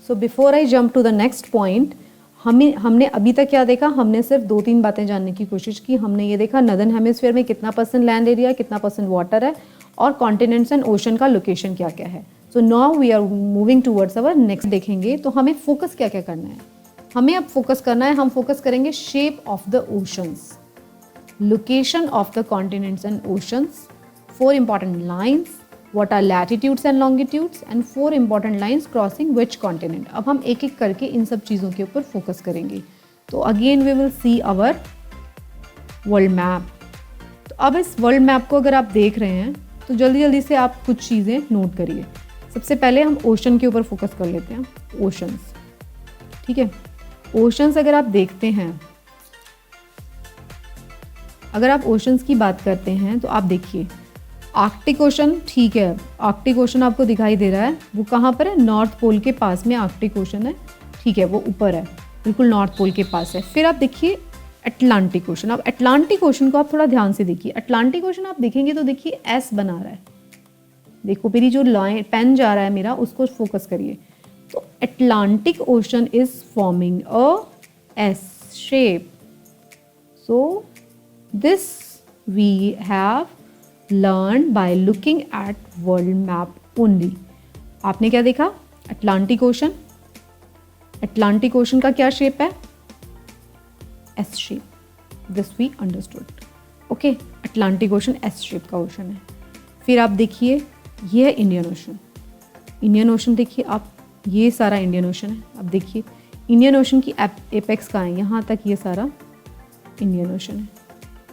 So before I jump to the next point, हमने अभी तक क्या देखा, हमने सिर्फ 2-3 बातें जानने की कोशिश की। हमने ये देखा नदर्न हेमिस्फीयर में कितना % लैंड एरिया है, कितना % वाटर है, और कॉन्टिनेंट्स एंड ओशन का लोकेशन क्या क्या है। So now we are moving towards our next. देखेंगे तो हमें फोकस क्या क्या करना है। हमें अब फोकस करना है, हम फोकस करेंगे shape of the oceans, location of the continents and oceans, 4 important lines, what are latitudes and longitudes, and 4 important lines crossing which continent। अब हम एक एक करके इन सब चीज़ों के ऊपर फोकस करेंगे। तो again we will see our world map. तो अब इस वर्ल्ड मैप को अगर आप देख रहे हैं तो जल्दी जल्दी से आप कुछ चीज़ें नोट करिए। सबसे पहले हम ओशन के ऊपर फोकस कर लेते हैं, ओशंस। ठीक है, ओशंस अगर आप देखते हैं, अगर आप ओशंस की बात करते हैं तो आप देखिए आर्कटिक ओशन, ठीक है, आर्कटिक ओशन आपको दिखाई दे रहा है, वो कहाँ पर है, नॉर्थ पोल के पास में आर्कटिक ओशन है। ठीक है, वो ऊपर है, बिल्कुल नॉर्थ पोल के पास है। फिर आप देखिए अटलांटिक ओशन। अब अटलांटिक ओशन को आप थोड़ा ध्यान से देखिए। अटलांटिक ओशन आप देखेंगे तो देखिए एस बना रहा है। देखो मेरी जो लाइन पेन जा रहा है मेरा, उसको फोकस करिए। तो Atlantic ocean is forming a S shape. So this we have learned by looking at world map only। आपने क्या देखा, अटलांटिक ओशन। अटलांटिक ओशन का क्या शेप है, S shape. This we understood. Okay, Atlantic ocean S shape का ocean है। फिर आप देखिए ये है इंडियन ओशन। इंडियन ओशन देखिए आप, ये सारा इंडियन ओशन है। अब देखिए इंडियन ओशन की एपेक्स कहाँ है, यहाँ तक ये सारा इंडियन ओशन है।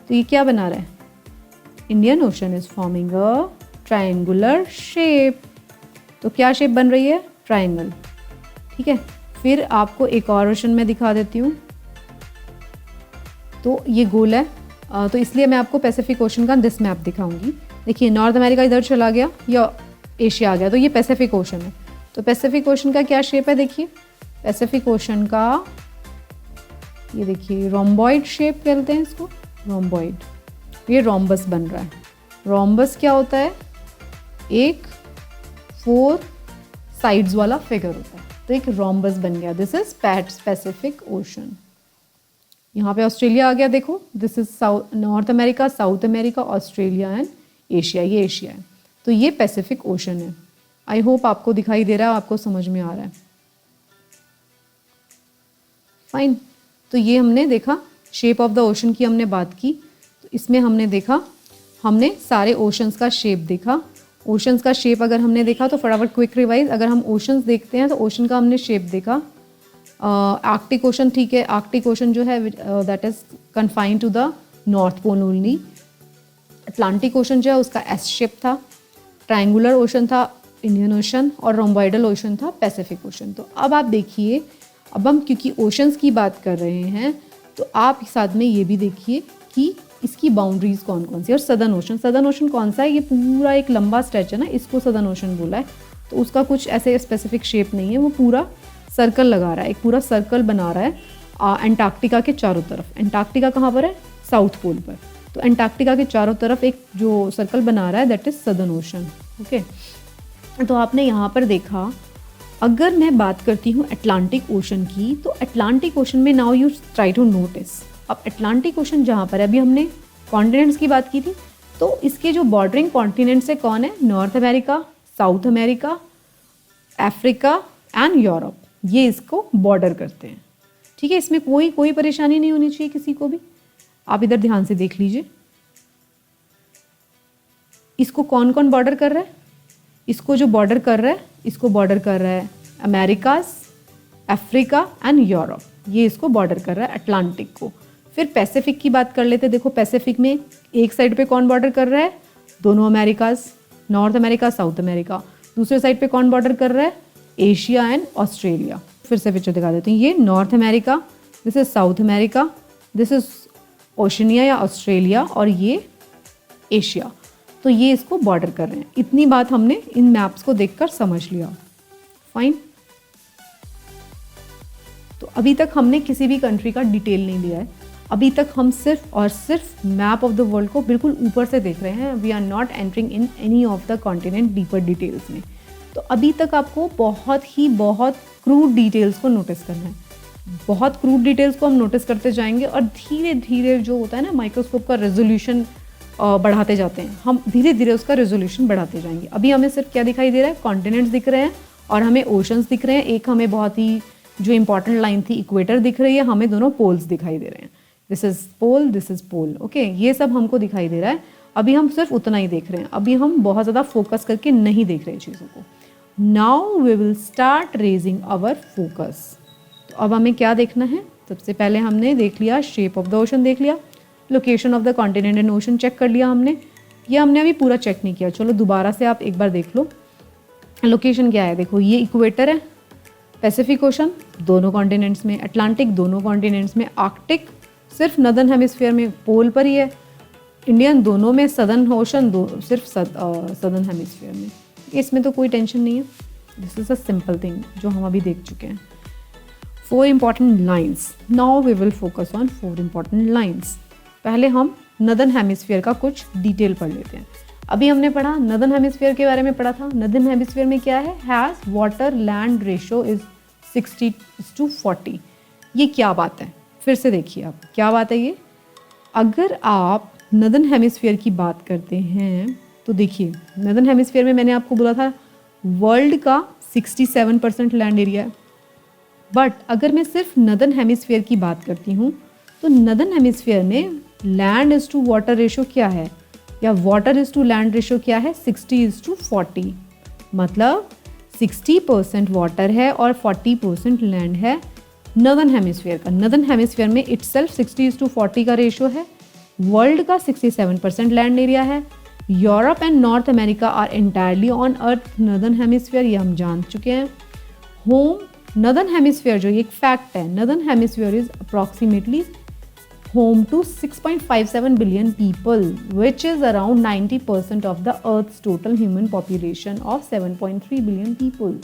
तो ये क्या बना रहा है, Indian ocean is forming a triangular shape. तो क्या शेप बन रही है, ट्रायंगल। ठीक है, फिर आपको एक और ओशन में दिखा देती हूँ। तो ये गोल है, तो इसलिए मैं आपको पैसिफिक ओशन का दिस मैप दिखाऊंगी। देखिए नॉर्थ अमेरिका इधर चला गया या एशिया आ गया, तो ये पैसिफिक ओशन है। तो पैसिफिक ओशन का क्या शेप है, देखिए पैसिफिक ओशन का, ये देखिए रोम्बॉइड शेप कहते हैं इसको, रोम्बॉइड। ये रोम्बस बन रहा है। रोम्बस क्या होता है, एक 4 साइड्स वाला फिगर होता है। तो एक रोम्बस बन गया। This is Pacific ocean. यहाँ पे ऑस्ट्रेलिया आ गया, देखो this is north America, South America, Australia and Asia. ये एशिया है, तो ये पैसिफिक ओशन है। आई होप आपको दिखाई दे रहा है, आपको समझ में आ रहा है। फाइन, तो ये हमने देखा शेप ऑफ द ओशन की हमने बात की। तो इसमें हमने देखा, हमने सारे ओशंस का शेप देखा। ओशंस का शेप अगर हमने देखा तो फटाफट क्विक रिवाइज, अगर हम ओशंस देखते हैं तो ओशन का हमने शेप देखा। आर्कटिक ओशन, ठीक है, आर्कटिक ओशन जो है that is confined to the north pole only. Atlantic ocean जो है उसका एस शेप था। ट्रायंगुलर ओशन था इंडियन ओशन, और रोम्बॉइडल ओशन था पैसिफिक ओशन। तो अब आप देखिए, अब हम क्योंकि ओशंस की बात कर रहे हैं तो आप साथ में ये भी देखिए कि इसकी बाउंड्रीज कौन कौन सी। और सदर्न ओशन कौन सा है, ये पूरा एक लंबा स्ट्रेच है ना, इसको सदर्न ओशन बोला है। तो उसका कुछ ऐसे स्पेसिफिक शेप नहीं है, वो पूरा सर्कल लगा रहा है, एक पूरा सर्कल बना रहा है एंटार्क्टिका के चारों तरफ। एंटार्क्टिका कहाँ पर है, साउथ पोल पर। तो एंटार्क्टिका के चारों तरफ एक जो सर्कल बना रहा है that is southern ocean. Okay, तो आपने यहाँ पर देखा, अगर मैं बात करती हूँ अटलांटिक ओशन की, तो अटलांटिक ओशन में now you try to notice. अब अटलांटिक ओशन जहाँ पर है, अभी हमने कॉन्टिनेंट्स की बात की थी, तो इसके जो बॉर्डरिंग कॉन्टिनेंट्स है कौन है, north America, South America, Africa and Europe, ये इसको बॉर्डर करते हैं। ठीक है, इसमें कोई परेशानी नहीं होनी चाहिए किसी को भी। आप इधर ध्यान से देख लीजिए, इसको कौन कौन बॉर्डर कर रहा है, इसको जो बॉर्डर कर रहा है, इसको बॉर्डर कर रहा है अमेरिकाज, अफ्रीका एंड यूरोप, ये इसको बॉर्डर कर रहा है अटलांटिक को। फिर पैसिफिक की बात कर लेते हैं। देखो पैसिफिक में एक साइड पे कौन बॉर्डर कर रहा है, दोनों Americas, North America, South America. दूसरे साइड पे कौन बॉर्डर कर रहा है, एशिया एंड ऑस्ट्रेलिया। फिर से पिक्चर दिखा देते हैं, ये north America, this is south America, this is Oceania या ऑस्ट्रेलिया, और ये एशिया। तो ये इसको बॉर्डर कर रहे हैं। इतनी बात हमने इन मैप्स को देखकर समझ लिया। फाइन, तो अभी तक हमने किसी भी कंट्री का डिटेल नहीं लिया है। अभी तक हम सिर्फ और सिर्फ मैप ऑफ द वर्ल्ड को बिल्कुल ऊपर से देख रहे हैं। We are not entering in any of the continent deeper details में। तो अभी तक आपको बहुत क्रूड डिटेल्स को नोटिस करना है। बहुत क्रूड डिटेल्स को हम नोटिस करते जाएंगे और धीरे धीरे जो होता है ना माइक्रोस्कोप का रेजोल्यूशन बढ़ाते जाते हैं, हम धीरे धीरे उसका रेजोल्यूशन बढ़ाते जाएंगे। अभी हमें सिर्फ क्या दिखाई दे रहा है, कॉन्टिनेंट्स दिख रहे हैं और हमें ओशंस दिख रहे हैं। एक हमें बहुत ही जो इंपॉर्टेंट लाइन थी इक्वेटर दिख रही है, हमें दोनों पोल्स दिखाई दे रहे हैं। This is pole, this is pole, okay, ये सब हमको दिखाई दे रहा है। अभी हम सिर्फ उतना ही देख रहे हैं, अभी हम बहुत ज़्यादा फोकस करके नहीं देख रहे हैं चीज़ों को। Now we will start raising our focus. तो अब हमें क्या देखना है, सबसे पहले हमने देख लिया शेप ऑफ द ओशन, देख लिया location of the continent and ocean check कर लिया हमने। ये हमने अभी पूरा चेक नहीं किया, चलो दोबारा से आप एक बार देख लो। लोकेशन क्या है, देखो ये इक्वेटर है, पैसिफिक ओशन दोनों कॉन्टिनेंट्स में, अटलांटिक दोनों कॉन्टिनेंट्स में, आर्कटिक सिर्फ नदर्न हेमिस्फीयर में पोल पर ही है, इंडियन दोनों में, सदर्न ओशन सिर्फ सदर्न हेमिस्फीयर में। इसमें तो कोई टेंशन नहीं है, this is a simple thing जो हम अभी देख चुके हैं। 4 important lines. Now we will focus on 4 important lines. पहले हम नदर्न हेमिस्फीयर का कुछ डिटेल पढ़ लेते हैं। अभी हमने पढ़ा नदर्न हेमिस्फीयर के बारे में पढ़ा था। नदर्न हेमिस्फीयर में क्या है, has water land ratio is 60:40। ये क्या बात है, फिर से देखिए आप क्या बात है ये। अगर आप नदर्न हेमिस्फीयर की बात करते हैं तो देखिए नदर्न हेमिस्फीयर में मैंने आपको बोला था वर्ल्ड का 67% लैंड एरिया है। बट अगर मैं सिर्फ नदर्न हेमिस्फीयर की बात करती हूँ तो नदर्न हेमिस्फीयर में land is to water ratio क्या है, या water is to land ratio क्या है, 60:40। मतलब 60% वाटर है और 40% लैंड है नदर्न हेमिस्फीयर का। नदर्न हेमिस्फीयर में इटसेल्फ 60:40 का रेशो है। वर्ल्ड का 67% लैंड एरिया है। Europe and North America are entirely on earth northern hemisphere, ये हम जान चुके हैं। होम नदर्न हेमिस्फीयर जो ये एक फैक्ट है, northern hemisphere is approximately home to 6.57 billion people, which is around 90% of the Earth's total human population of 7.3 billion people.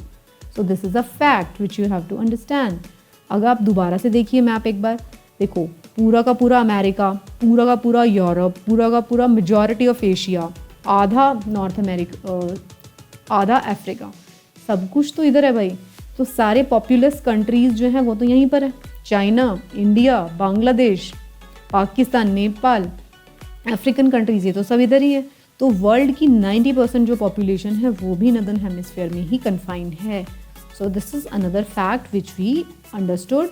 So this is a fact which you have to understand. अगर आप दोबारा से देखिए map एक बार, देखो पूरा का पूरा अमेरिका, पूरा का पूरा यूरोप, पूरा का पूरा मेजॉरिटी ऑफ एशिया, आधा नॉर्थ अमेरिका, आधा अफ्रीका, सब कुछ तो इधर है भाई। तो सारे पॉपुलस कंट्रीज़ जो हैं वो तो यहीं पर है, China, India, Bangladesh, Pakistan, Nepal, African countries, ये तो सब इधर ही है। तो वर्ल्ड की 90% जो पॉपुलेशन है वो भी नदर्न हेमिस्फीयर में ही कन्फाइंड है। So this is another fact which we understood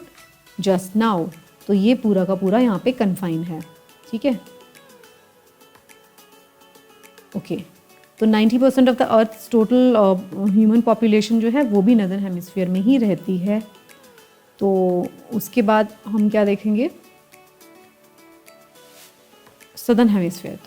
just now. तो ये पूरा का पूरा यहाँ पे कन्फाइन है, ठीक है, ओके। तो 90% of the earth total human population जो है वो भी नदर्न हेमिस्फीयर में ही रहती है। तो उसके बाद हम क्या देखेंगे, सदर्न हेमिस्फीयर। तो